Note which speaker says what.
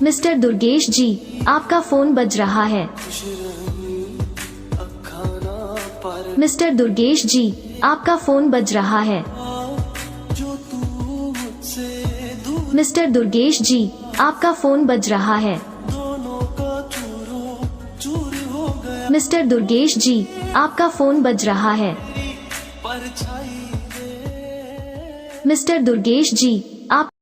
Speaker 1: Mister Durgesh जी, आपका phone बज रहा है। मिस्टर दुर्गेश जी, आपका फोन बज रहा है। मिस्टर दुर्गेश जी, आपका फोन बज रहा है। मिस्टर दुर्गेश जी, आपका फोन बज रहा है। मिस्टर दुर्गेश जी, आप